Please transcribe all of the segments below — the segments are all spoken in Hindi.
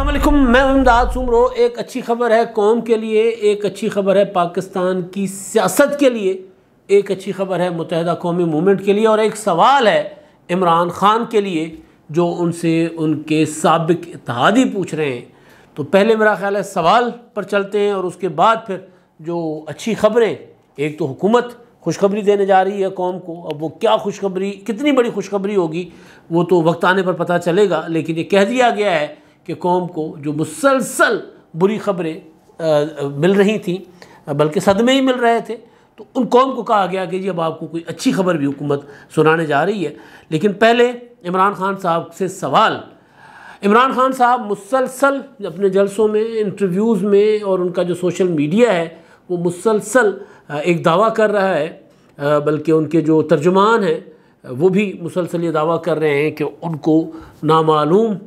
अस्सलामुअलैकुम, मैं इमदाद सुमरो। एक अच्छी खबर है कौम के लिए, एक अच्छी खबर है पाकिस्तान की सियासत के लिए, एक अच्छी खबर है मुत्तहिदा कौमी मूवमेंट के लिए, और एक सवाल है इमरान खान के लिए जो उनसे उनके साबिक इत्तेहादी पूछ रहे हैं। तो पहले मेरा ख्याल है सवाल पर चलते हैं और उसके बाद फिर जो अच्छी खबरें। एक तो हुकूमत खुशखबरी देने जा रही है कौम को। अब वो क्या खुशखबरी, कितनी बड़ी खुशखबरी होगी वो तो वक्त आने पर पता चलेगा, लेकिन ये कह दिया गया है कि कौम को जो मुसलसल बुरी खबरें मिल रही थी, बल्कि सदमे ही मिल रहे थे, तो उन कौम को कहा गया कि जी अब आपको कोई अच्छी खबर भी हुकूमत सुनाने जा रही है। लेकिन पहले इमरान खान साहब से सवाल। इमरान खान साहब मुसलसल अपने जलसों में, इंटरव्यूज़ में और उनका जो सोशल मीडिया है वो मुसलसल एक दावा कर रहा है, बल्कि उनके जो तर्जुमान हैं वो भी मुसलसल ये दावा कर रहे हैं कि उनको नामालूम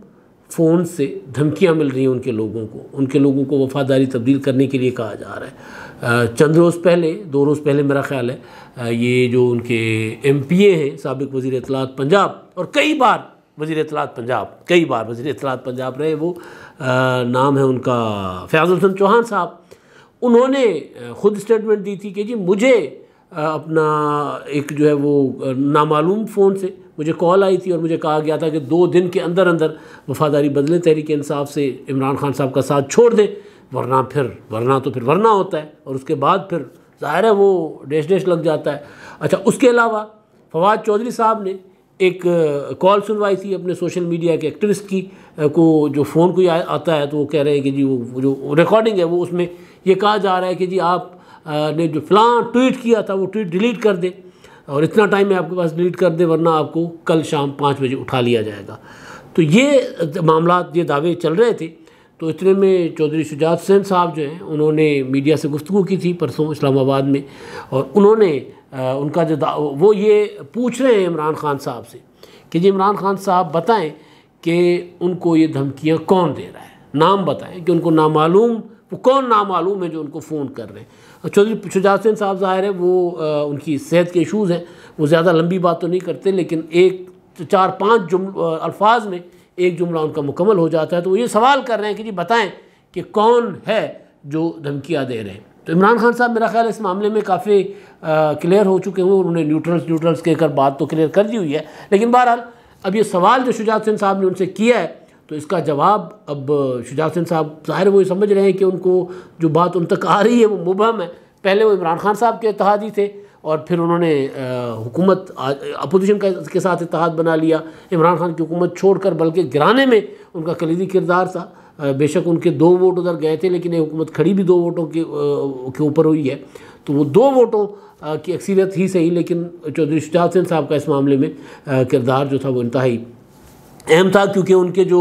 फ़ोन से धमकियां मिल रही हैं। उनके लोगों को वफादारी तब्दील करने के लिए कहा जा रहा है। चंद रोज़ पहले, 2 रोज़ पहले मेरा ख्याल है, ये जो उनके MPA हैं, साबिक वज़ीर इत्तलात पंजाब और कई बार वज़ीर इत्तलात पंजाब रहे, वो नाम है उनका फयाज़ुल हसन चौहान साहब। उन्होंने ख़ुद स्टेटमेंट दी थी कि जी मुझे अपना एक जो है वो नामालूम फ़ोन से मुझे कॉल आई थी और मुझे कहा गया था कि 2 दिन के अंदर अंदर वफादारी बदले, तहरीक इंसाफ से इमरान खान साहब का साथ छोड़ दें, वरना तो फिर वरना होता है, और उसके बाद फिर ज़ाहिर है वो डेश लग जाता है। अच्छा, उसके अलावा फवाद चौधरी साहब ने एक कॉल सुनवाई थी अपने सोशल मीडिया के एक्टिविस्ट की को, जो फ़ोन को आता है तो वो कह रहे हैं कि जी वो जो रिकॉर्डिंग है वो उसमें ये कहा जा रहा है कि जी आप ने जो फ़लाँ ट्वीट किया था वो ट्वीट डिलीट कर दे और इतना टाइम में आपके पास डिलीट कर दे, वरना आपको कल शाम 5 बजे उठा लिया जाएगा। तो ये मामला, ये दावे चल रहे थे। तो इतने में चौधरी शुजात हुसैन साहब जो हैं उन्होंने मीडिया से गुफ्तगू की थी परसों इस्लामाबाद में, और उन्होंने उनका जो वो ये पूछ रहे हैं इमरान खान साहब से कि जी इमरान खान साहब बताएं कि उनको ये धमकियां कौन दे रहा है, नाम बताएं कि उनको नामालूम, वो कौन नामालूम है जो उनको फ़ोन कर रहे हैं। चौधरी शुजात हुसैन साहब ज़ाहिर है वो उनकी सेहत के इशूज़ हैं, वो ज़्यादा लंबी बात तो नहीं करते, लेकिन 4-5 अल्फाज में एक जुमला उनका मुकम्मल हो जाता है। तो वो ये सवाल कर रहे हैं कि जी बताएं कि कौन है जो धमकियाँ दे रहे हैं। तो इमरान खान साहब मेरा ख्याल इस मामले में काफ़ी क्लियर हो चुके हैं, उन्होंने न्यूट्रल्स कहकर बात तो क्लियर कर दी हुई है। लेकिन बहरहाल अब ये सवाल जो शुजात हुसैन साहब ने उनसे किया है, तो इसका जवाब अब शुजात हुसैन साहब ज़ाहिर वो ये समझ रहे हैं कि उनको जो बात उन तक आ रही है वो मुबहम है। पहले वो इमरान खान साहब के इत्तेहादी थे और फिर उन्होंने हुकूमत अपोजिशन के साथ इत्तेहाद बना लिया, इमरान खान की हुकूमत छोड़कर, बल्कि गिराने में उनका कलीदी किरदार था। बेशक उनके 2 वोट उधर गए थे, लेकिन ये हुकूमत खड़ी भी 2 वोटों के ऊपर हुई है। तो वो 2 वोटों की अक्सरियत ही सही, लेकिन चौधरी शुजात हुसैन साहब का इस मामले में किरदार जो था वो इंतहाई अहम था, क्योंकि उनके जो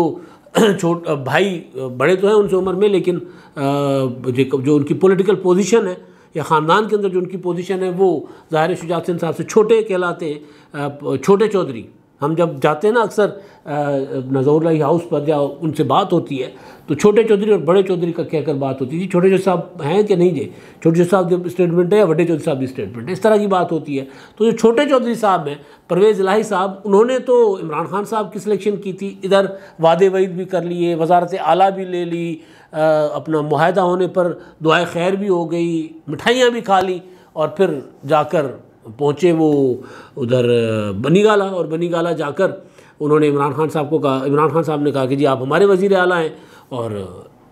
भाई बड़े तो हैं उनसे उम्र में, लेकिन जो उनकी पॉलिटिकल पोजीशन है या ख़ानदान के अंदर जो उनकी पोजीशन है वो ज़ाहिर शुजात हुसैन साहब से छोटे कहलाते हैं। छोटे चौधरी, हम जब जाते हैं ना अक्सर नज़रुल्लाह हाउस पर या उनसे बात होती है तो छोटे चौधरी और बड़े चौधरी का कहकर बात होती है, जी छोटे चौधरी साहब हैं कि नहीं, जी छोटे चौधरी साहब जब स्टेटमेंट है या बड़े चौधरी साहब की स्टेटमेंट है, इस तरह की बात होती है। तो जो छोटे चौधरी साहब हैं, परवेज़ इलाही साहब, उन्होंने तो इमरान खान साहब की सिलेक्शन की थी, इधर वादे वईद भी कर लिए, वजारत आला भी ले ली, अपना मुआहदा होने पर दुआए खैर भी हो गई, मिठाइयाँ भी खा ली, और फिर जाकर पहुँचे वो उधर बनीगाला, और बनीगाला जाकर उन्होंने इमरान खान साहब को कहा, इमरान खान साहब ने कहा कि जी आप हमारे वज़ीर आला हैं, और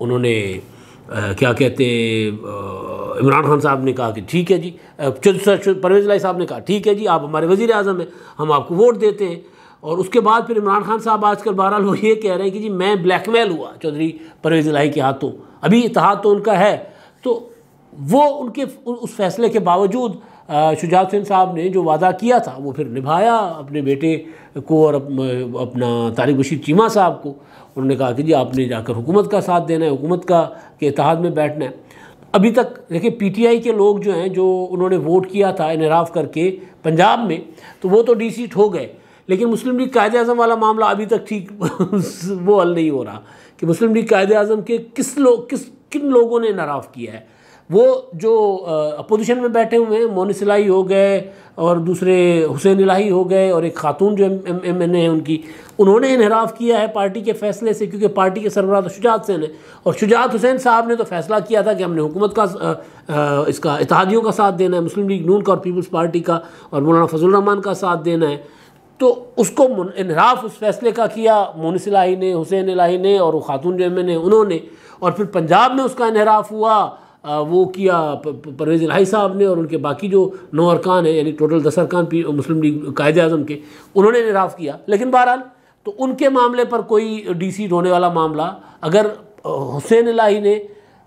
उन्होंने क्या कहते इमरान खान साहब ने कहा कि ठीक है जी, परवेज़ इलाही साहब ने कहा ठीक है जी आप हमारे वज़ीर आज़म हैं, हम आपको वोट देते हैं। और उसके बाद फिर इमरान खान साहब आजकल बहरहाल वो ये कह रहे हैं कि जी मैं ब्लैकमेल हुआ चौधरी परवेज़ इलाही के हाथों। अभी इत्तेहाद तो उनका है, तो वो उनके उस फैसले के बावजूद शुजात हुसैन साहब ने जो वादा किया था वो फिर निभाया अपने बेटे को और अपना तारिक बशीर चीमा साहब को। उन्होंने कहा कि जी आपने जाकर हुकूमत का साथ देना है, हुकूमत के इत्तेहाद में बैठना है। अभी तक देखिए PTI के लोग जो हैं, जो उन्होंने वोट किया था इनराफ करके पंजाब में, तो वो तो DC हो गए, लेकिन मुस्लिम लीग कायदे आज़म वाला मामला अभी तक ठीक वो हल नहीं हो रहा कि मुस्लिम लीग कायदे आज़म के किन लोगों ने इनराफ किया है। वो जो अपोजिशन में बैठे हुए हैं, मोनिस इलाही हो गए और दूसरे हुसैन इलाही हो गए और एक खातून जो MNA है उनकी, उन्होंने इनहराफ किया है पार्टी के फैसले से, क्योंकि पार्टी के सरबराह तो शुजात हुसैन है और शुजात हुसैन साहब ने तो फैसला किया था कि हमने हुकूमत का इसका इत्तेहादियों का साथ देना है, मुस्लिम लीग नून का और पीपल्स पार्टी का और मौलाना फजल रहमान का साथ देना है। तो उसको इनहराफ उस फैसले का किया मोनिस इलाही ने, हुसैन इलाही ने और वो खातून जो MNA उन्होंने, और फिर पंजाब में उसका इनहराफ हुआ वो किया परवेज़ इलाही साहब ने और उनके बाकी जो 9 अरकान हैं, यानी टोटल 10 अरकान मुस्लिम लीग कायदे आज़म के, उन्होंने इनहराफ किया। लेकिन बहरहाल तो उनके मामले पर कोई डीसीट होने वाला मामला, अगर हुसैन इलाही ने,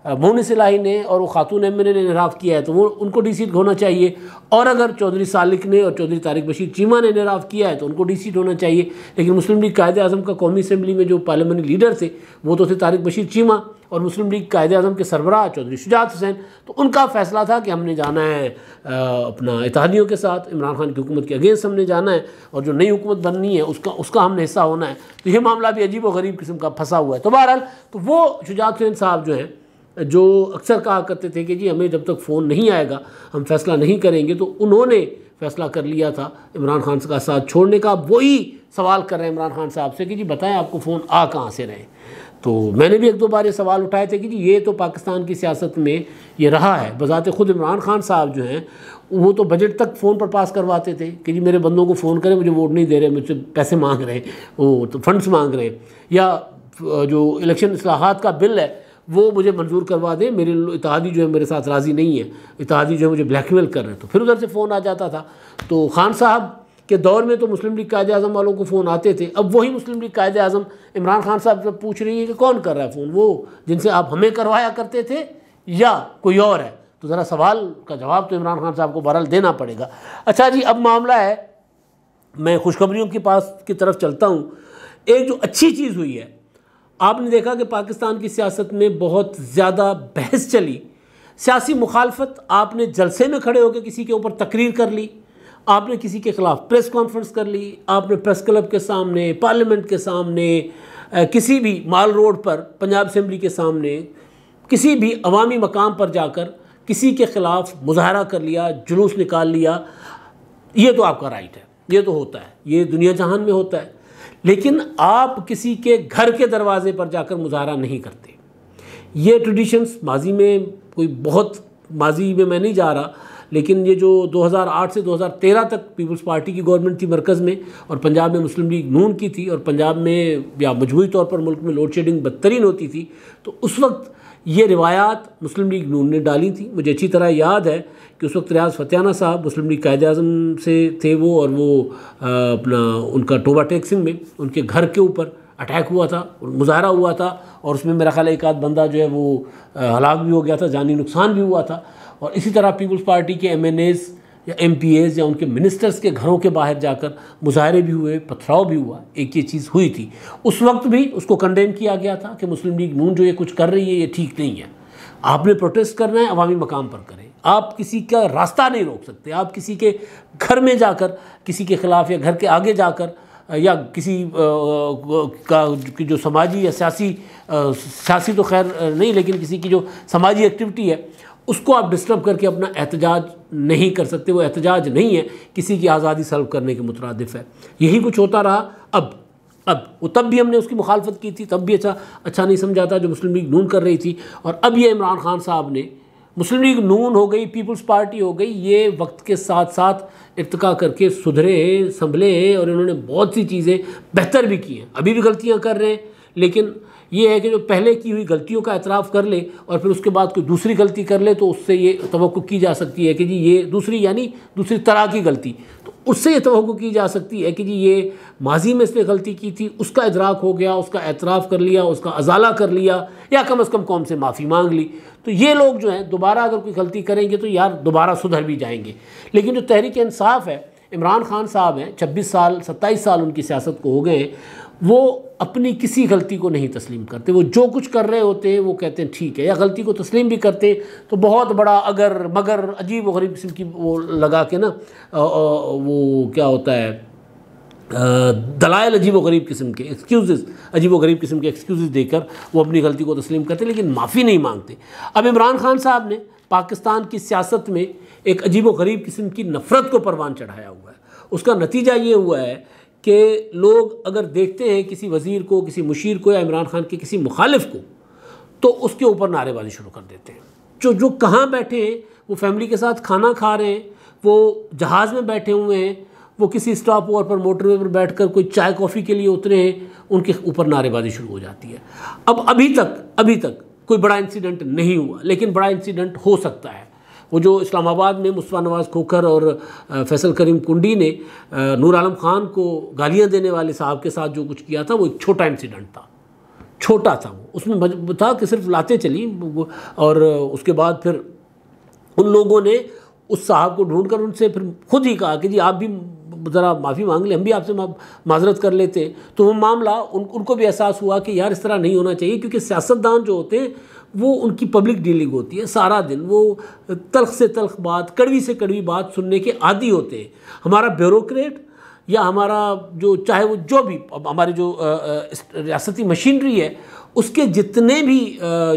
मोनिस इलाही ने और वो खातून MNA ने इनहराफ किया है तो वो उनको डीसीट होना चाहिए, और अगर चौधरी सालिक ने और चौधरी तारिक बशीर चीमा ने इनहराफ किया है तो उनको डीसीट होना चाहिए। लेकिन मुस्लिम लीग कायदे आज़म का कौमी असम्बली में जो पार्लियामेंट्री लीडर थे वो तो थे तारिक बशीर चीमा, और मुस्लिम लीग कायदे आज़म के सरबराह चौधरी शुजात हुसैन। तो उनका फैसला था कि हमने जाना है अपना इत्तेहादियों के साथ, इमरान खान की हुकूमत के अगेंस्ट हमने जाना है और जो नई हुकूमत बननी है उसका हमने हिस्सा होना है। तो ये मामला भी अजीब व गरीब किस्म का फंसा हुआ है। तो बहरहाल तो वो शुजात हुसैन साहब जो हैं, जो अक्सर कहा करते थे कि जी हमें जब तक फ़ोन नहीं आएगा हम फैसला नहीं करेंगे, तो उन्होंने फैसला कर लिया था इमरान खान का साथ छोड़ने का। वही सवाल कर रहे हैं इमरान खान साहब से कि जी बताएं आपको फ़ोन आ कहाँ से रहे। तो मैंने भी 1-2 बार ये सवाल उठाए थे कि जी ये तो पाकिस्तान की सियासत में ये रहा है। बज़ाते ख़ुद इमरान खान साहब जो हैं वो तो बजट तक फ़ोन पर पास करवाते थे कि जी मेरे बंदों को फ़ोन करें, मुझे वोट नहीं दे रहे, मुझसे पैसे मांग रहे हैं, वो तो फंड्स मांग रहे हैं, या जो इलेक्शन इस्लाहात का बिल है वो मुझे मंजूर करवा दें, मेरे इत्तेहादी जो है मेरे साथ राज़ी नहीं है, इत्तेहादी जो है मुझे ब्लैकमेल कर रहे हैं। तो फिर उधर से फ़ोन आ जाता था। तो खान साहब के दौर में तो मुस्लिम लीग कायदे आज़म वालों को फ़ोन आते थे। अब वही मुस्लिम लीग कायदे आज़म इमरान खान साहब से पूछ रही है कि कौन कर रहा है फ़ोन, वो जिनसे आप हमें करवाया करते थे या कोई और है। तो ज़रा सवाल का जवाब तो इमरान खान साहब को बहरहाल देना पड़ेगा। अच्छा जी, अब मामला है, मैं खुशखबरियों के पास की तरफ चलता हूँ। एक जो अच्छी चीज़ हुई है, आपने देखा कि पाकिस्तान की सियासत में बहुत ज़्यादा बहस चली, सियासी मुखालफत, आपने जलसे में खड़े होकर किसी के ऊपर तकरीर कर ली, आपने किसी के ख़िलाफ़ प्रेस कॉन्फ्रेंस कर ली, आपने प्रेस क्लब के सामने, पार्लियामेंट के सामने, किसी भी माल रोड पर, पंजाब असम्बली के सामने, किसी भी अवामी मकाम पर जाकर किसी के ख़िलाफ़ मुजाहरा कर लिया, जुलूस निकाल लिया। ये तो आपका राइट है, ये तो होता है, ये दुनिया जहान में होता है। लेकिन आप किसी के घर के दरवाजे पर जाकर मुजाहरा नहीं करते। ये ट्रेडिशंस माजी में, कोई बहुत माजी में मैं नहीं जा रहा, लेकिन ये जो 2008 से 2013 तक पीपल्स पार्टी की गवर्नमेंट थी मरकज़ में, और पंजाब में मुस्लिम लीग नून की थी, और पंजाब में या मजमूई तौर पर मुल्क में लोड शेडिंग बदतरीन होती थी, तो उस वक्त ये रिवायात मुस्लिम लीग नून ने डाली थी। मुझे अच्छी तरह याद है कि उस वक्त रियाज फतेहाना साहब मुस्लिम लीग कायदे आज़म से थे वो, और वो अपना उनका टोबा टेक सिंह में उनके घर के ऊपर अटैक हुआ था, मुजाहरा हुआ था, और उसमें मेरा ख्याल एक आध बंदा जो है वो हलाक भी हो गया था, जानी नुकसान भी हुआ था। और इसी तरह पीपल्स पार्टी के MNAs या MPAs या उनके मिनिस्टर्स के घरों के बाहर जाकर मुजाहरे भी हुए, पथराव भी हुआ। एक ये चीज़ हुई थी, उस वक्त भी उसको कंडेम किया गया था कि मुस्लिम लीग नून जो ये कुछ कर रही है ये ठीक नहीं है। आपने प्रोटेस्ट करना है, अवामी मकाम पर करें, आप किसी का रास्ता नहीं रोक सकते। आप किसी के घर में जाकर, किसी के ख़िलाफ़ या घर के आगे जाकर, या किसी का जो समाजी या सियासी तो खैर नहीं, लेकिन किसी की जो समाजी एक्टिविटी है उसको आप डिस्टर्ब करके अपना एहतजाज नहीं कर सकते। वो एहतजाज नहीं है, किसी की आज़ादी सल्ब करने के मुतरादिफ है। यही कुछ होता रहा। अब वो तब भी हमने उसकी मुखालफत की थी, तब भी अच्छा नहीं समझा था जो मुस्लिम लीग नून कर रही थी। और अब ये इमरान खान साहब ने, मुस्लिम लीग नून हो गई, पीपल्स पार्टी हो गई, ये वक्त के साथ साथ इर्तिका करके सुधरे हैं, संभले हैं, और इन्होंने बहुत सी चीज़ें बेहतर भी की हैं। अभी भी गलतियाँ कर रहे हैं, लेकिन ये है कि जो पहले की हुई गलतियों का एतराफ़ कर ले और फिर उसके बाद कोई दूसरी गलती कर ले, तो उससे ये तवक्को की जा सकती है कि जी ये दूसरी, यानी दूसरी तरह की गलती, तो उससे ये तवक्को की जा सकती है कि जी ये माजी में इसने गलती की थी, उसका इदराक हो गया, उसका एतराफ़ कर लिया, उसका अजाला कर लिया, या कम अज़ कम कौम से माफ़ी मांग ली। तो ये लोग जो हैं दोबारा अगर कोई गलती करेंगे तो यार दोबारा सुधर भी जाएंगे। लेकिन जो तहरीक इंसाफ है, इमरान खान साहब हैं, 27 साल उनकी सियासत को हो गए हैं, वो अपनी किसी गलती को नहीं तस्लीम करते। वो जो कुछ कर रहे होते हैं वो कहते हैं ठीक है, या गलती को तस्लीम भी करते तो बहुत बड़ा अगर मगर अजीब व गरीब किस्म की वो लगा के ना, वो क्या होता है, दलाइल अजीब व गरीब किस्म के एक्सक्यूज़, अजीब व गरीब किस्म के एक्सक्यूज़ देकर वो अपनी गलती को तस्लीम करते, लेकिन माफ़ी नहीं मांगते। अब इमरान खान साहब ने पाकिस्तान की सियासत में एक अजीबोगरीब किस्म की नफ़रत को परवान चढ़ाया हुआ है। उसका नतीजा ये हुआ है कि लोग अगर देखते हैं किसी वज़ीर को, किसी मुशीर को या इमरान खान के किसी मुखालिफ को, तो उसके ऊपर नारेबाजी शुरू कर देते हैं। जो कहाँ बैठे हैं, वो फैमिली के साथ खाना खा रहे हैं, वो जहाज़ में बैठे हुए हैं, वो किसी स्टॉप ओवर पर मोटरवे पर बैठकर कोई चाय कॉफ़ी के लिए उतरे हैं, उनके ऊपर नारेबाजी शुरू हो जाती है। अब अभी तक कोई बड़ा इंसिडेंट नहीं हुआ, लेकिन बड़ा इंसिडेंट हो सकता है। वो जो इस्लामाबाद में मुस्तफ़ा नवाज़ खोखर और फैसल करीम कुंडी ने नूर आलम ख़ान को गालियाँ देने वाले साहब के साथ जो कुछ किया था, वो एक छोटा इंसिडेंट था, छोटा था। वो उसमें था कि सिर्फ लाते चली, और उसके बाद फिर उन लोगों ने उस साहब को ढूंढकर उनसे फिर खुद ही कहा कि जी आप भी ज़रा माफ़ी मांग ले, हम भी आपसे माजरत कर लेते। तो वो मामला उनको भी एहसास हुआ कि यार इस तरह नहीं होना चाहिए, क्योंकि सियासतदान जो होते हैं वो उनकी पब्लिक डीलिंग होती है, सारा दिन वो तल्ख से तल्ख बात, कड़वी से कड़वी बात सुनने के आदी होते हैं। हमारा ब्यूरोक्रेट या हमारा जो चाहे वो जो भी हमारी जो रियासती मशीनरी है, उसके जितने भी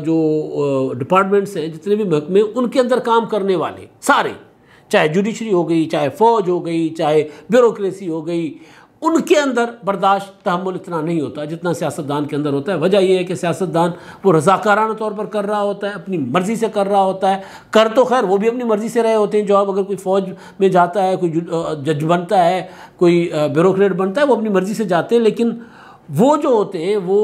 जो डिपार्टमेंट्स हैं, जितने भी महकमे, उनके अंदर काम करने वाले सारे, चाहे जुडिशरी हो गई, चाहे फ़ौज हो गई, चाहे ब्यूरोक्रेसी हो गई, उनके अंदर बर्दाश्त तहम्मुल इतना नहीं होता जितना सियासतदान के अंदर होता है। वजह यह है कि सियासतदान वो रज़ाकाराना तौर पर कर रहा होता है, अपनी मर्ज़ी से कर रहा होता है। कर तो खैर वो भी अपनी मर्ज़ी से रहे होते हैं। जो अब अगर कोई फ़ौज में जाता है, कोई जज बनता है, कोई ब्यूरोक्रेट बनता है, वो अपनी मर्ज़ी से जाते हैं, लेकिन वो जो होते हैं वो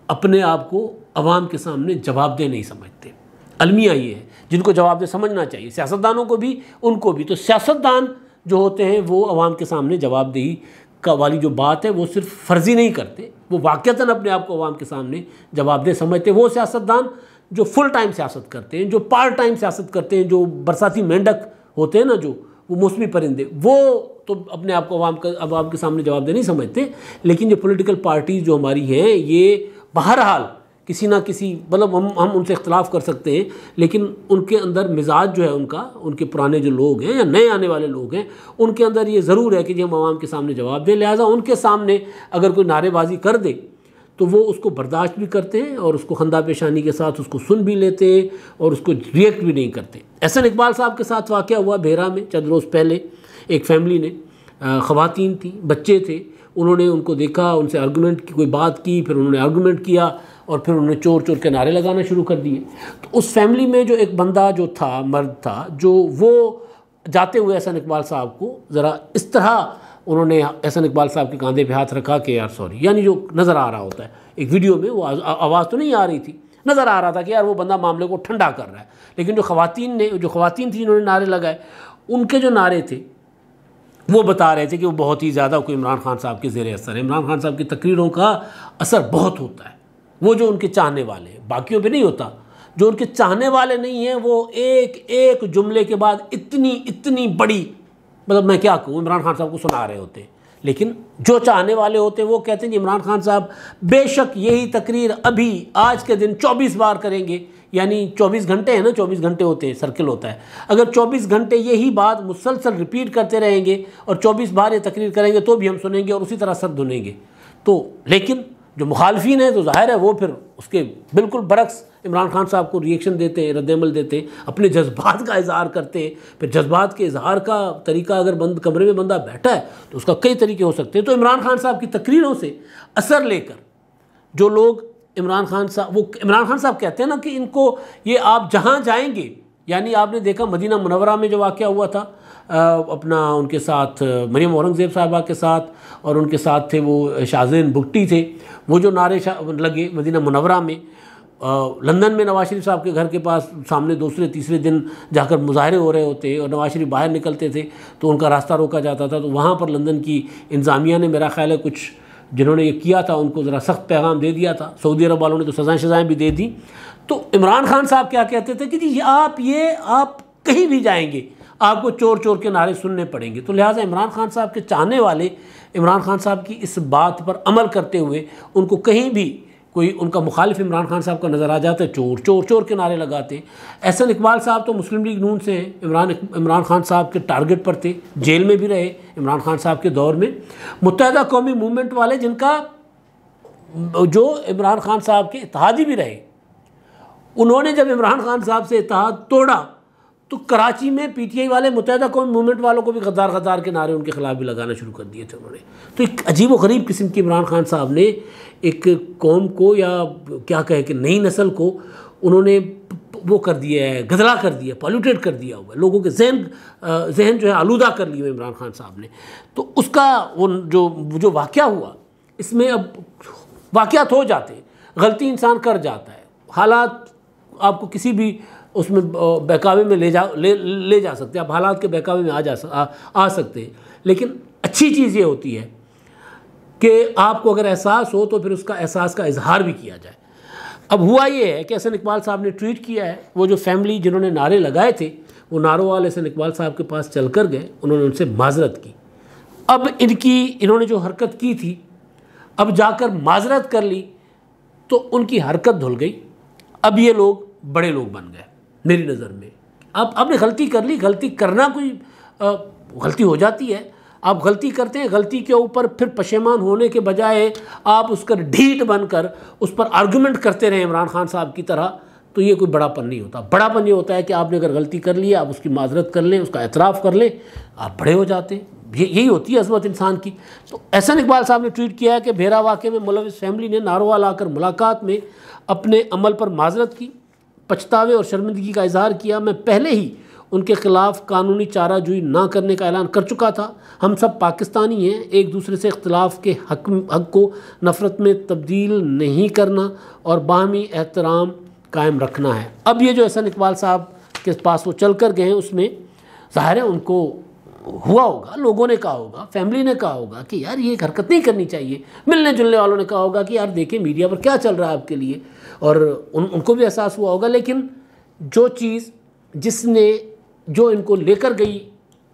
अपने आप को अवाम के सामने जवाबदेह नहीं समझते। अलमिया ये है, जिनको जवाबदेह समझना चाहिए, सियासतदानों को भी, उनको भी। तो सियासतदान जो होते हैं वो अवाम के सामने जवाबदेही का वाली जो बात है वो सिर्फ फर्जी नहीं करते, वो वाक़तन अपने आप को अवाम के सामने जवाबदेह समझते। वो सियासतदान जो फुल टाइम सियासत करते हैं, जो पार्ट टाइम सियासत करते हैं, जो बरसाती मेंढक होते हैं ना, जो वो मौसमी परिंदे, वो तो अपने आप को अवाम के सामने जवाबदेह नहीं समझते। लेकिन जो पॉलिटिकल पार्टीज़ जो हमारी हैं, ये बहरहाल किसी ना किसी, मतलब हम उनसे इख्तलाफ कर सकते हैं, लेकिन उनके अंदर मिजाज जो है उनका, उनके पुराने जो लोग हैं या नए आने वाले लोग हैं, उनके अंदर ये ज़रूर है कि जी हम आवाम के सामने जवाब दें। लिहाजा उनके सामने अगर कोई नारेबाजी कर दे तो वो उसको बर्दाश्त भी करते हैं और उसको खंदा पेशानी के साथ उसको सुन भी लेते हैं और उसको रिएक्ट भी नहीं करते। एहसन इकबाल साहब के साथ वाक़या हुआ भेरा में चंद रोज़ पहले। एक फैमिली ने, ख़वातीन थी, बच्चे थे, उन्होंने उनको देखा, उनसे आर्गूमेंट की, कोई बात की, फिर उन्होंने आर्गूमेंट किया और फिर उन्होंने चोर चोर के नारे लगाना शुरू कर दिए। तो उस फैमिली में जो एक बंदा जो था, मर्द था, जो वो जाते हुए एहसन इकबाल साहब को ज़रा इस तरह उन्होंने एहसन इकबाल साहब के कंधे पे हाथ रखा कि यार सॉरी, यानी जो नज़र आ रहा होता है एक वीडियो में, वो आवाज़ तो नहीं आ रही थी, नज़र आ रहा था कि यार वो बंदा मामले को ठंडा कर रहा है। लेकिन जो ख़वातीन थी जिन्होंने नारे लगाए, उनके जो नारे थे वो बता रहे थे कि वो बहुत ही ज़्यादा कोई इमरान खान साहब के ज़ेर असर है। इमरान खान साहब की तकरीरों का असर बहुत होता है। वो जो उनके चाहने वाले हैं, बाकियों पे नहीं होता, जो उनके चाहने वाले नहीं हैं, वो एक एक जुमले के बाद इतनी बड़ी, मतलब मैं क्या कहूँ, इमरान खान साहब को सुना रहे होते हैं। लेकिन जो चाहने वाले होते हैं वो कहते हैं इमरान खान साहब बेशक यही तकरीर अभी आज के दिन 24 बार करेंगे, यानी 24 घंटे हैं ना, 24 घंटे होते हैं, सर्किल होता है। अगर 24 घंटे यही बात मुसलसल रिपीट करते रहेंगे और 24 बार ये तकरीर करेंगे तो भी हम सुनेंगे और उसी तरह सर धुनेंगे। तो लेकिन जो मुखालफीन है तो ज़ाहिर है वो फिर उसके बिल्कुल बरक्स इमरान खान साहब को रिएक्शन देते हैं, रद्दमल देते हैं, अपने जज्बात का इजहार करते हैं। फिर जज्बात के इजहार का तरीका, अगर बंद कमरे में बंदा बैठा है तो उसका कई तरीके हो सकते हैं। तो इमरान खान साहब की तकरीरों से असर लेकर जो लोग इमरान खान साहब कहते हैं ना कि इनको ये आप जहाँ जाएंगे, यानी आपने देखा मदीना मुनव्वरा में जो वाक़या हुआ था अपना उनके साथ मरियम औरंगज़ेब साहिबा के साथ, और उनके साथ थे वो शाहज़ैन भुट्टी थे, वो जो नारे लगे मदीना मुनव्वरा में, लंदन में नवाज शरीफ साहब के घर के पास सामने दूसरे तीसरे दिन जाकर मुजाहरे हो रहे होते और नवाज शरीफ बाहर निकलते थे तो उनका रास्ता रोका जाता था। तो वहाँ पर लंदन की इंतज़ामिया ने, मेरा ख्याल है कुछ जिन्होंने ये किया था उनको ज़रा सख्त पैगाम दे दिया था। सऊदी अरब वालों ने तो सज़ाएँ भी दे दी। तो इमरान खान साहब क्या कहते थे कि जी आप कहीं भी जाएंगे आपको चोर चोर के नारे सुनने पड़ेंगे। तो लिहाजा इमरान खान साहब के चाहने वाले इमरान खान साहब की इस बात पर अमल करते हुए उनको कहीं भी कोई उनका मुखालिफ इमरान खान साहब का नज़र आ जाता है, चोर चोर चोर के नारे लगाते हैं। एहसन इकबाल साहब तो मुस्लिम लीग नून से हैं, इमरान खान साहब के टारगेट पर थे, जेल में भी रहे इमरान खान साहब के दौर में। मुत्तहिदा कौमी मूवमेंट वाले जिनका जो इमरान खान साहब के इत्तेहादी भी रहे, उन्होंने जब इमरान खान साहब से इत्तेहाद तोड़ा तो कराची में पीटीआई वाले मुत्तहिदा कौम मूवमेंट वालों को भी गद्दार गद्दार के नारे उनके खिलाफ भी लगाना शुरू कर दिए थे उन्होंने। तो एक अजीब व गरीब किस्म की इमरान खान साहब ने एक कौम को, या क्या कहे कि नई नस्ल को उन्होंने वो कर दिया है, गदला कर दिया, पॉल्यूटेड कर दिया हुआ है, लोगों के जहन जो है आलूदा कर लिए इमरान खान साहब ने। तो उसका वो जो वाक़या हुआ, इसमें अब वाक़यात हो जाते हैं, गलती इंसान कर जाता है, हालात आपको किसी भी उसमें बहकावे में ले जा सकते हैं, आप हालात के बहकावे में आ सकते हैं। लेकिन अच्छी चीज़ ये होती है कि आपको अगर एहसास हो तो फिर उसका एहसास का इजहार भी किया जाए। अब हुआ ये है कि एहसन इकबाल साहब ने ट्वीट किया है, वो जो फैमिली जिन्होंने नारे लगाए थे वो नारों वाले एहसन इकबाल साहब के पास चल कर गए, उन्होंने उनसे माजरत की। अब इन्होंने जो हरकत की थी, अब जाकर माजरत कर ली तो उनकी हरकत धुल गई। अब ये लोग बड़े लोग बन गए मेरी नज़र में। अब आपने गलती कर ली, गलती करना कोई गलती हो जाती है, आप गलती करते हैं, गलती के ऊपर फिर पशेमान होने के बजाय आप उसका ढीठ बनकर उस पर आर्गूमेंट करते रहें इमरान खान साहब की तरह, तो ये कोई बड़ापन नहीं होता। बड़ापन ये होता है कि आपने अगर गलती कर ली, आप उसकी माजरत कर लें, उसका एतराफ़ कर लें, आप बड़े हो जाते हैं। यही होती है अज़मत इंसान की। तो एहसन इकबाल साहब ने ट्वीट किया है कि भेरा वाक़े में मुलविस फैमिली ने नारोवाल आकर मुलाकात में अपने अमल पर माजरत की, पछतावे और शर्मिंदगी का इजहार किया। मैं पहले ही उनके ख़िलाफ़ कानूनी चाराजोई ना करने का ऐलान कर चुका था। हम सब पाकिस्तानी हैं, एक दूसरे से इख्तिलाफ़ के हक़ को नफ़रत में तब्दील नहीं करना और बाहमी एहतराम कायम रखना है। अब ये जो एहसन इकबाल साहब के पास वो चल कर गए हैं, उसमें ज़ाहिर है उनको हुआ होगा, लोगों ने कहा होगा, फैमिली ने कहा होगा कि यार ये हरकत नहीं करनी चाहिए, मिलने जुलने वालों ने कहा होगा कि यार देखें मीडिया पर क्या चल रहा है आपके लिए, और उनको भी एहसास हुआ होगा। लेकिन जो चीज़ जो इनको लेकर गई,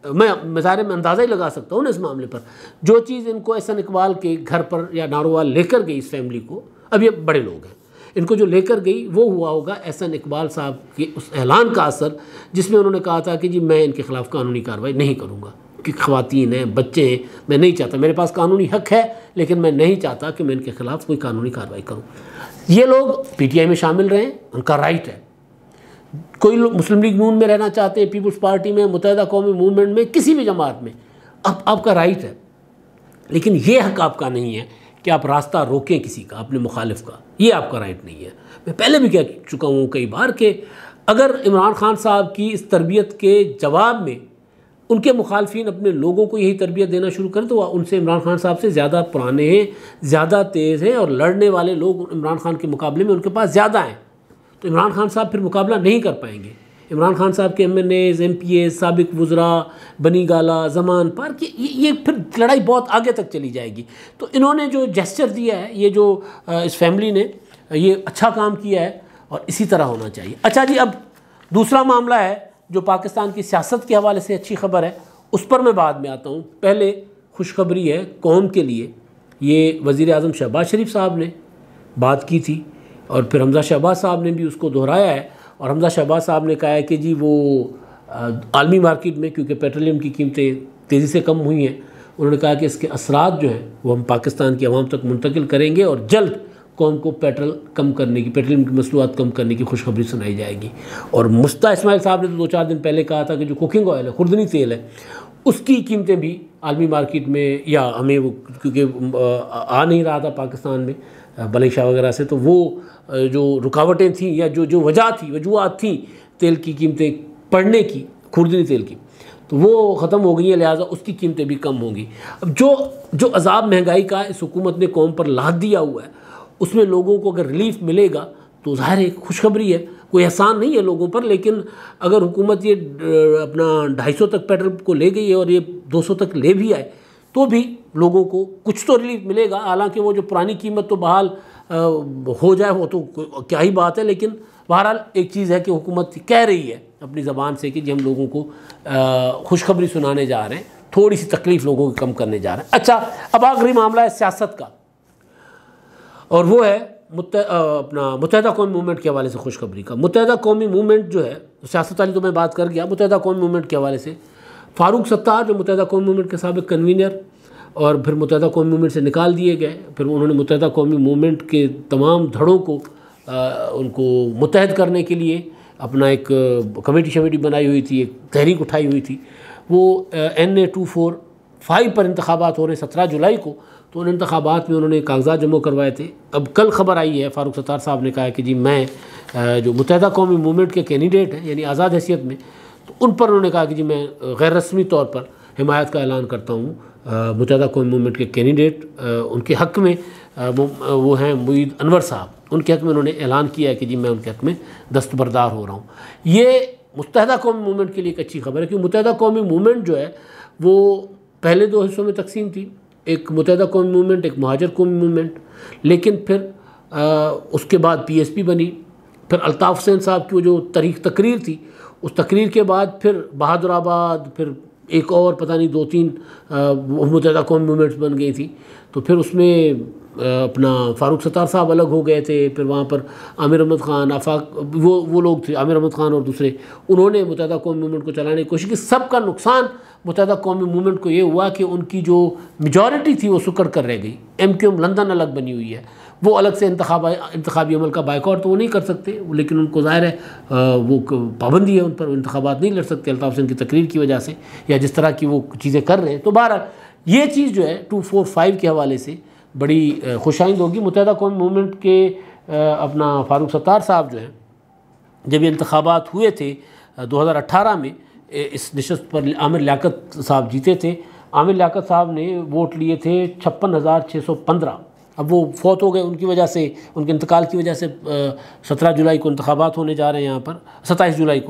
मैं ज़ाहिर में अंदाज़ा ही लगा सकता हूँ ना इस मामले पर, जो चीज़ इनको एहसन इकबाल के घर पर या नारोवाल लेकर गई इस फैमिली को, अब ये बड़े लोग हैं, इनको जो लेकर गई वो हुआ होगा एहसन इकबाल साहब के उस ऐलान का असर, जिसमें उन्होंने कहा था कि जी मैं इनके ख़िलाफ़ कानूनी कार्रवाई नहीं करूँगा, कि ख़वातीन हैं, बच्चे हैं, मैं नहीं चाहता, मेरे पास कानूनी हक़ है लेकिन मैं नहीं चाहता कि मैं इनके ख़िलाफ़ कोई कानूनी कार्रवाई करूँ। ये लोग पीटीआई में शामिल रहें, उनका राइट है। कोई लोग मुस्लिम लीग नून में रहना चाहते हैं, पीपल्स पार्टी में, मुत्तहिदा कौमी मूवमेंट में, किसी भी जमात में, आपका राइट है। लेकिन ये हक़ आपका नहीं है कि आप रास्ता रोकें किसी का, अपने मुखालिफ का, ये आपका राइट नहीं है। मैं पहले भी कह चुका हूँ कई बार कि अगर इमरान खान साहब की इस तरबियत के जवाब में उनके मुखालफिन अपने लोगों को यही तरबियत देना शुरू करें, तो उनसे इमरान खान साहब से ज़्यादा पुराने हैं, ज़्यादा तेज़ हैं, और लड़ने वाले लोग इमरान खान के मुकाबले में उनके पास ज़्यादा हैं। तो इमरान खान साहब फिर मुकाबला नहीं कर पाएंगे। इमरान खान साहब के MNAs, MPAs, साबिक वज़रा, बनी गाला, ज़मान पार्क, ये फिर लड़ाई बहुत आगे तक चली जाएगी। तो इन्होंने जो जेस्चर दिया है, ये जो इस फैमिली ने ये अच्छा काम किया है और इसी तरह होना चाहिए। अच्छा जी, अब दूसरा मामला है जो पाकिस्तान की सियासत के हवाले से अच्छी खबर है, उस पर मैं बाद में आता हूँ। पहले खुशखबरी है कौम के लिए। ये वज़ीर आज़म शहबाज शरीफ साहब ने बात की थी और फिर हमज़ा शहबाज साहब ने भी उसको दोहराया है। और हमज़ा शहबाज साहब ने कहा है कि जी वो आलमी मार्केट में, क्योंकि पेट्रोलियम की कीमतें तेज़ी से कम हुई हैं, उन्होंने कहा कि इसके असरात जो हैं वो हम पाकिस्तान की आवाम तक मुंतकिल करेंगे और जल्द कौम को पेट्रोलियम की मसनूआत कम करने की खुशखबरी सुनाई जाएगी। और मुस्ता इस्माइल साहब ने तो 2-4 दिन पहले कहा था कि जो कुकिंग ऑयल है, खुर्दनी तेल है, उसकी कीमतें भी आलमी मार्केट में, या हमें वो क्योंकि आ नहीं रहा था पाकिस्तान में बलई शाह वगैरह से, तो वो जो रुकावटें थीं या जो वजूहत थी तेल की कीमतें बढ़ने की, खुर्दनी तेल की, तो वो ख़त्म हो गई है, लिहाजा उसकी कीमतें भी कम होंगी। अब जो अजाब महंगाई का इस हुकूमत ने कौम पर लाद दिया हुआ है, उसमें लोगों को अगर रिलीफ मिलेगा तो ज़ाहिर है खुशखबरी है। कोई एहसान नहीं है लोगों पर, लेकिन अगर हुकूमत ये अपना 250 तक पेट्रोल को ले गई है और ये 200 तक ले भी आए तो भी लोगों को कुछ तो रिलीफ मिलेगा। हालांकि वो जो पुरानी कीमत तो बहाल हो जाए वो तो क्या ही बात है, लेकिन बहरहाल एक चीज़ है कि हुकूमत कह रही है अपनी ज़बान से कि जी हम लोगों को खुशखबरी सुनाने जा रहे हैं, थोड़ी सी तकलीफ़ लोगों की कम करने जा रहे हैं। अच्छा, अब आखिरी मामला है सियासत का, और वो है अपना मुत्तहिदा कौमी मूवमेंट के हवाले से खुशखबरी का। मुत्तहिदा कौमी मूवमेंट जो है, सियासत वाली तो मैं बात कर गया, मुत्तहिदा कौमी मूवमेंट के हवाले से फ़ारूक सत्तार जो मुत्तहिदा कौमी मूवमेंट के साबिक़ कन्वीनर और फिर मुत्तहिदा कौमी मूवमेंट से निकाल दिए गए, फिर उन्होंने मुत्तहिदा कौमी मूवमेंट के तमाम धड़ों को उनको मुत्तहद करने के लिए अपना एक कमेटी बनाई हुई थी, एक तहरीक उठाई हुई थी। वो NA 245 पर इंतखाबात हो रहे 17 जुलाई को, तो उन इंतखाबात में उन्होंने कागजात जमा करवाए थे। अब कल ख़बर आई है, फ़ारूक सत्तार साहब ने कहा है कि जी मैं जो मुत्तहदा कौमी मूवमेंट के कैंडिडेट हैं यानी आज़ाद हैसियत में, तो उन पर उन्होंने कहा कि जी मैं गैर रस्मी तौर पर हिमायत का ऐलान करता हूँ मुत्तहदा कौमी मूवमेंट के कैंडिडेट। उनके हक़ में वो हैं मुईद अनवर साहब, उनके हक़ में उन्होंने ऐलान किया है कि जी मैं उनके हक़ में दस्तबरदार हो रहा हूँ। ये मुत्तहदा कौमी मूवमेंट के लिए एक अच्छी खबर है, क्योंकि मुत्तहदा कौमी मूवमेंट जो है वो पहले 2 हिस्सों में तकसीम थी, एक मुत्तहदा कौमी मूवमेंट, एक महाजर कौमी मूवमेंट। लेकिन फिर उसके बाद PSP बनी, फिर अल्ताफ़ हुसैन साहब की वो जो तकरीर थी, उस तकरीर के बाद फिर बहादुराबाद, फिर एक और पता नहीं 2-3 मुत्तहदा कौमी मूवमेंट्स बन गई थी। तो फिर उसमें अपना फ़ारूक सत्तार साहब अलग हो गए थे, फिर वहाँ पर आमिर अहमद ख़ान, आफाक, वो लोग थे, आमिर अहमद ख़ान और दूसरे, उन्होंने मुत्तहदा कौमी मूवमेंट को चलाने की कोशिश की। सबका नुकसान मुत्तहदा कौमी मूवमेंट को ये हुआ कि उनकी जो मेजॉरिटी थी वो सुकड़ कर रह गई। MQM लंदन अलग बनी हुई है, वो अलग से इंतखाबी अमल का बाइकआउट तो वो नहीं कर सकते, लेकिन उनको ज़ाहिर है वो पाबंदी है उन पर, इंतखाबात नहीं लड़ सकते अल्ताफ़ हुसैन की तकरीर की वजह से या जिस तरह की वो चीज़ें कर रहे हैं। तो बहरहाल ये चीज़ जो है 245 के हवाले से बड़ी खुशाइंद होगी। मुत्तहदा कौमी मूवमेंट के अपना फ़ारूक सत्तार साहब जो हैं, जब ये इंतखाबात हुए थे 2018 में, इस नशस्त पर आमिर लियाकत साहब जीते थे। आमिर लियाकत साहब ने वोट लिए थे 56,615। अब वो फौत हो गए, उनकी वजह से, उनके इंतकाल की वजह से 17 जुलाई को इंतखाबात होने जा रहे हैं यहाँ पर, 27 जुलाई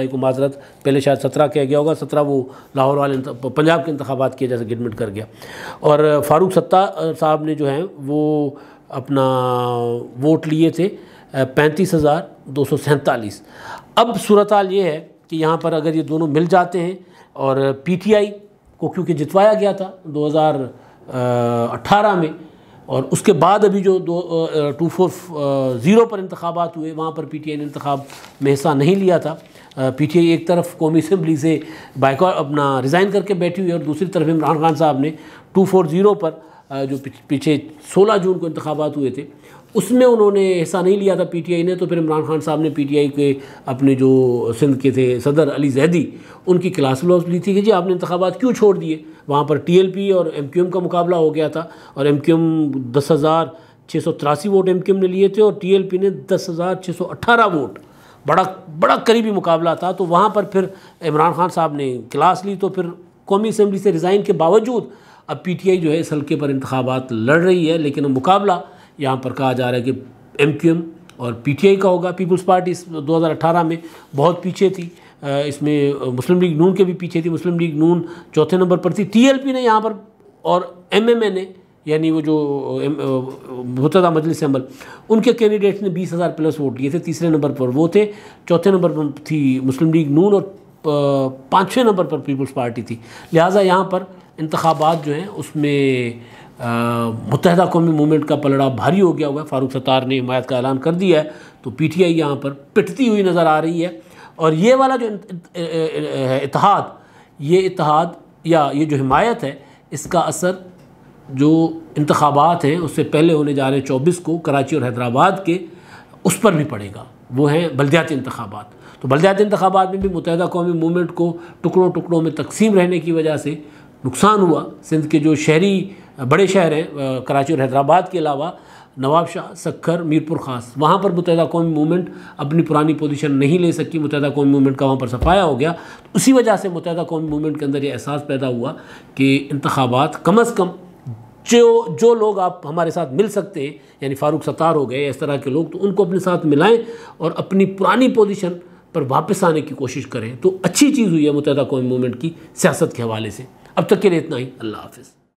को माजरत, पहले शायद 17 किया गया होगा, 17 वो लाहौर वाले पंजाब के इंतखाबात की वजह से गिडमिट कर गया। और फ़ारूक सत्तार साहब ने जो हैं वो अपना वोट लिए थे 35,247। अब सूरत हाल ये है कि यहाँ पर अगर ये दोनों मिल जाते हैं और PTI को क्योंकि जितवाया गया था 2018 में, और उसके बाद अभी जो 240 पर इंतखाबात हुए वहाँ पर PTI ने इंतखाब में हिस्सा नहीं लिया था। PTI एक तरफ कौमी असम्बली से बाइकआउट अपना रिज़ाइन करके बैठी हुई है, और दूसरी तरफ इमरान खान साहब ने 240 पर जो पीछे 16 जून को इंतखाबात हुए थे उसमें उन्होंने हिस्सा नहीं लिया था PTI ने। तो फिर इमरान खान साहब ने PTI के अपने जो सिंध के थे सदर अली जैदी, उनकी क्लास लॉस ली थी कि जी आपने इंतखाबात क्यों छोड़ दिए। वहाँ पर TLP और MQM का मुकाबला हो गया था, और MQM 10,683 वोट MQM ने लिए थे और TLP ने 10,618 वोट। बड़ा करीबी मुकाबला था। तो वहाँ पर फिर इमरान खान साहब ने क्लास ली, तो फिर कौमी असम्बली से रिज़ाइन के बावजूद अब PTI जो है इस हल्के पर इंतखाबात लड़ रही है। लेकिन मुकाबला यहाँ पर कहा जा रहा है कि MQM और PTI का होगा। पीपल्स पार्टी 2018 में बहुत पीछे थी, इसमें मुस्लिम लीग नून के भी पीछे थी। मुस्लिम लीग नून चौथे नंबर पर थी। TLP ने यहाँ पर और MMA ने, यानी वो जो मुत्तहदा मजलिस अमल, उनके कैंडिडेट्स ने 20,000 प्लस वोट लिए थे। तीसरे नंबर पर वो थे, चौथे नंबर पर थी मुस्लिम लीग नून और 5वें नंबर पर पीपल्स पार्टी थी। लिहाजा यहाँ पर इंतखाबात जो हैं उसमें मुत्तहदा कौमी मूवमेंट का पलड़ा भारी हो गया हुआ है। फ़ारूक सत्तार ने हिमायत का ऐलान कर दिया है, तो PTI यहाँ पर पिटती हुई नज़र आ रही है। और ये वाला जो इत्तेहाद, ये इत्तेहाद या ये जो हिमायत है, इसका असर जो इंतखाबात हैं उससे पहले होने जा रहे हैं 24 को कराची और हैदराबाद के, उस पर भी पड़ेगा। वो हैं बल्दियाती इंतखाबात। तो बल्दियाती इंतखाबात में भी मुत्तहदा कौमी मूवमेंट को टुकड़ों टुकड़ों में तकसीम रहने की वजह से नुकसान हुआ। सिंध के जो शहरी बड़े शहर हैं कराची और हैदराबाद के अलावा नवाबशाह, सक्खर, मीरपुर ख़ास, वहाँ पर मुत्तहदा कौमी मूवमेंट अपनी पुरानी पोजीशन नहीं ले सकी। मुत्तहदा कौमी मूवमेंट का वहाँ पर सफाया हो गया। तो उसी वजह से मुत्तहदा कौमी मूवमेंट के अंदर ये एहसास पैदा हुआ कि इंतखाबात कम अज़ कम जो लोग आप हमारे साथ मिल सकते हैं, यानी फ़ारूक सत्तार हो गए, इस तरह के लोग, तो उनको अपने साथ मिलाएं और अपनी पुरानी पोजीशन पर वापस आने की कोशिश करें। तो अच्छी चीज़ हुई है मुत्तहदा कौमी मूवमेंट की सियासत के हवाले से। अब तक के लिए इतना ही। अल्लाह हाफ़िज़।